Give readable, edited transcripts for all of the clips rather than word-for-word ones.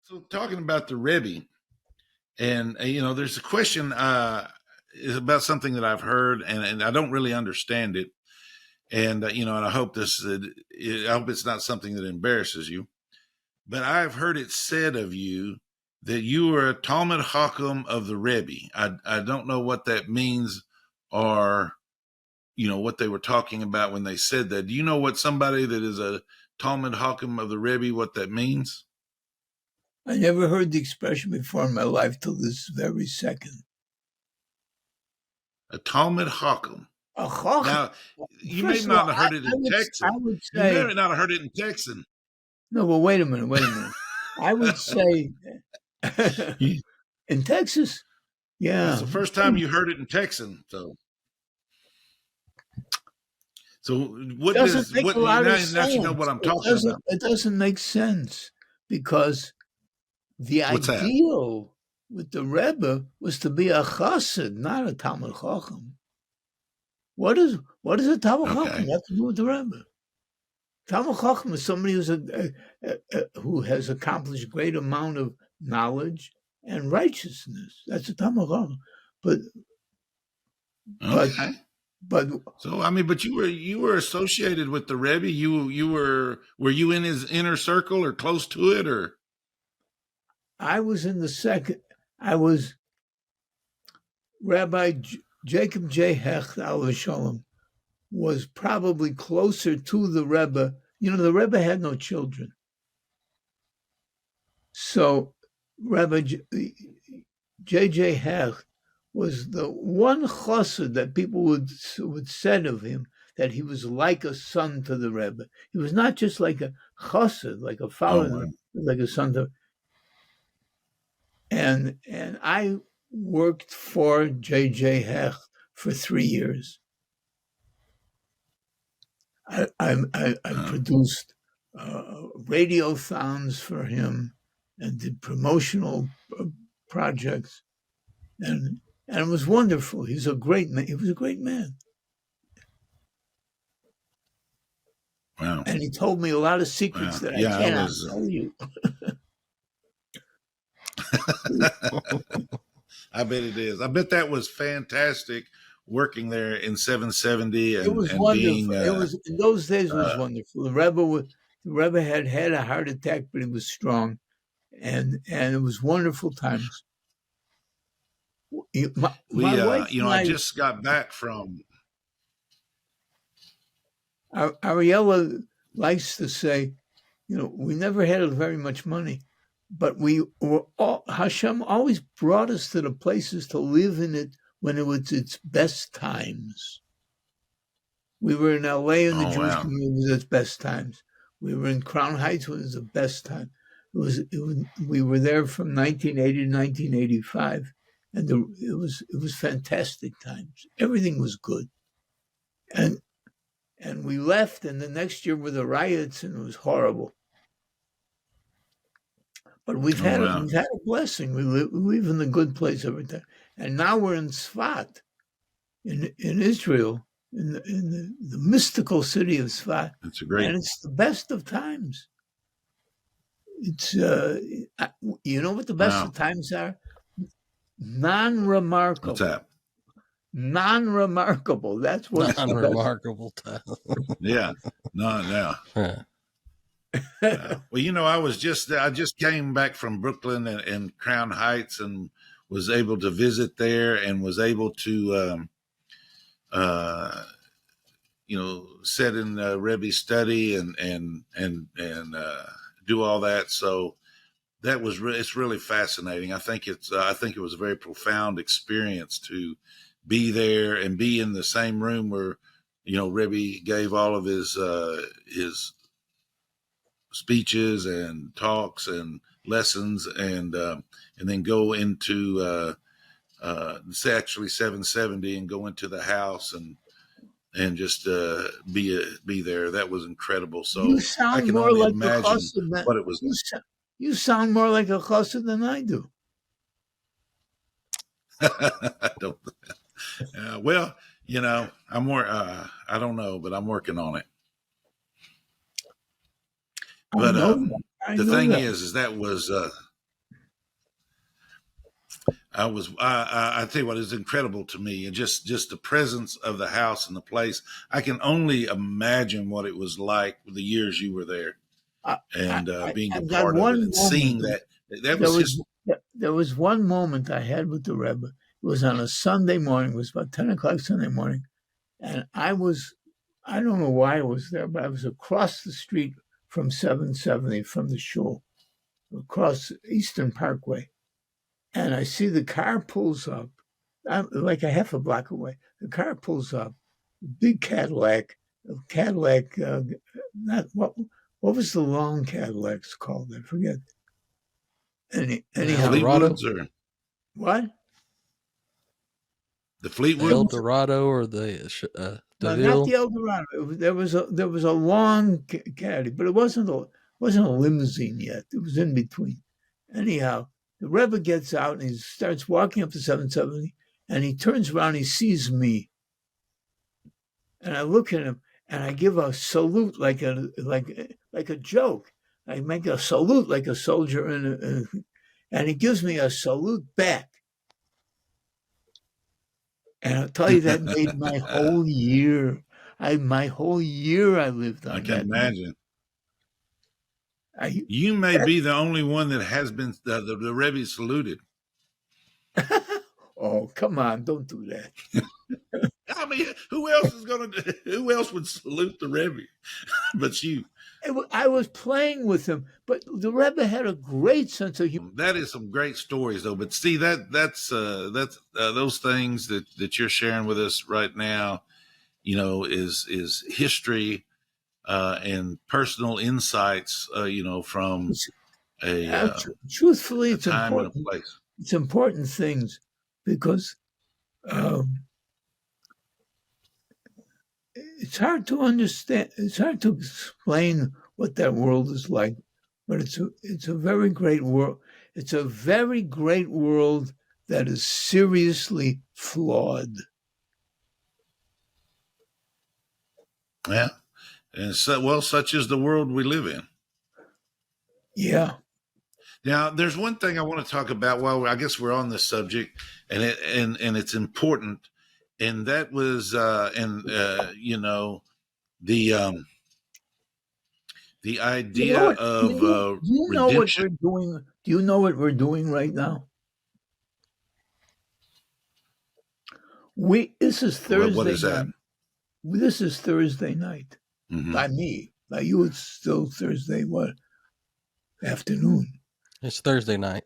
So talking about the Rebbe, and there's a question is about something that I've heard, and I don't really understand it, and and I hope I hope it's not something that embarrasses you, but I've heard it said of you that you were a Talmud Chacham of the Rebbe. I don't know what that means, or what they were talking about when they said that. Do you know what somebody that is a Talmud Chacham of the Rebbe, what that means? I never heard the expression before in my life till this very second. A Talmud Chacham. A chacham. Now, you may First of not all, have heard it in Texan. I would You may say not have heard it in Texan. no. But wait a minute. I would say in Texas, yeah. It's the first time you heard it in Texan. So what doesn't does make what a lot now, of now sense. you know what I'm talking about? It doesn't make sense because the What's that? ideal with the Rebbe was to be a chassid, not a Talmud Chacham. What is a Talmud Chacham? What to do with the Rebbe? Talmud Chacham is somebody who has accomplished a great amount of knowledge and righteousness. That's a Talmud Chacham. But so I mean, but you were associated with the Rebbe. Were you in his inner circle or close to it, or? I was in the second. I was Rabbi Jacob J. Hecht Alav Shalom was probably closer to the Rebbe. The Rebbe had no children, so Rabbi J.J. Hecht was the one chassid that people would said of him that he was like a son to the Rebbe. He was not just like a chassid, like a father, like a son to. And I worked for J.J. Hecht for 3 years. I produced radiothons for him and did promotional projects, and it was wonderful. He was a great man. He was a great man. Wow. And he told me a lot of secrets that I cannot tell you. I bet it is. I bet that was fantastic working there in 770. And, it was wonderful. It was in those days. It was wonderful. The Rebbe had a heart attack, but he was strong, and it was wonderful times. My wife I just got back from. Ariella likes to say, we never had very much money, but Hashem always brought us to the places to live in it when it was its best times. We were in L.A. in the Jewish community at its best times. We were in Crown Heights when it was the best time. We were there from 1980 to 1985, and it was fantastic times. Everything was good, and we left, and the next year were the riots, and it was horrible. But we've had a blessing. We live in the good place every time. And now we're in Sfat, in Israel, in the mystical city of Sfat. It's and it's the best of times. It's you know what the best of times are? Non-remarkable. What's that? Non-remarkable. That's what non-remarkable time. Yeah. No. Well, I just came back from Brooklyn and Crown Heights and was able to visit there and was able to, sit in Rebbe's study and do all that. So that was it's really fascinating. I think it was a very profound experience to be there and be in the same room where, Rebbe gave all of his speeches and talks and lessons, and then go into actually 770 and go into the house and just be there. That was incredible. So I can only imagine what it was. You sound more like a chassid than I do. I don't. Well, I'm more. I don't know, but I'm working on it. But the thing is that was I tell you what is incredible to me, and just the presence of the house and the place. I can only imagine what it was like the years you were there, I, and being a I've got part of it one and moment. seeing that. That There was was his. there was one moment I had with the Rebbe. It was on a Sunday morning. It was about 10 o'clock Sunday morning, and I don't know why I was there, but I was across the street from 770 from the shul, across Eastern Parkway, and I see the car pulls up. I'm like a half a block away. The car pulls up, big Cadillac, Cadillac. Not what was the long Cadillacs called? I forget. The Anyhow, Eldorado, Fleetwoods or what? the the It Fleetwoods? was Eldorado, or the no, not the Deville. Eldorado. There was a long caddy, but it wasn't a limousine yet. It was in between. Anyhow, the Rebbe gets out and he starts walking up to 770, and he turns around. He sees me, and I look at him, and I give a salute like a joke. I make a salute like a soldier, and he gives me a salute back. And I'll tell you, that made my whole year. My whole year I lived I on can that. imagine. I, You may be the only one that has been the Rebbe saluted. oh, come on, don't do that. I mean, who else is going to? Who else would salute the Rebbe but you? I was playing with him, but the Rebbe had a great sense of humor. That is some great stories, though. But see, that's those things that you're sharing with us right now. You know, is history and personal insights. You know, from a, Truthfully, a it's time and a important. place. It's important things because it's hard to understand. It's hard to explain what that world is like, but it's a very great world. It's a very great world that is seriously flawed. Yeah, and so well, such is the world we live in. Yeah. Now, there's one thing I want to talk about while I guess we're on this subject, and it's important, and that was you know the the You know idea what? of Do you know what redemption. we're doing? Do you know what we're doing right now? This is What Thursday is that? night. This is Thursday night. Mm-hmm. By me. By you, it's still Thursday. What afternoon? It's Thursday night,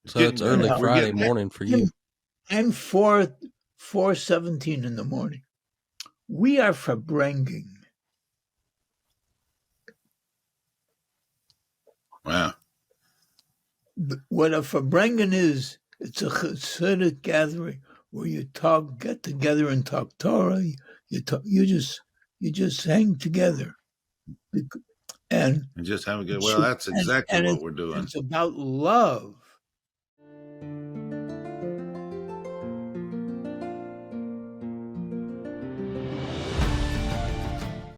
so Getting, it's early we're Friday getting there. morning for you. I'm 4:17 in the morning. We are Verbrengen. Wow. What a Verbrengen is, it's a Hasidic gathering where you get together and talk Torah. You just hang together, and And just have a good. Well, that's exactly what we're doing. It's about love.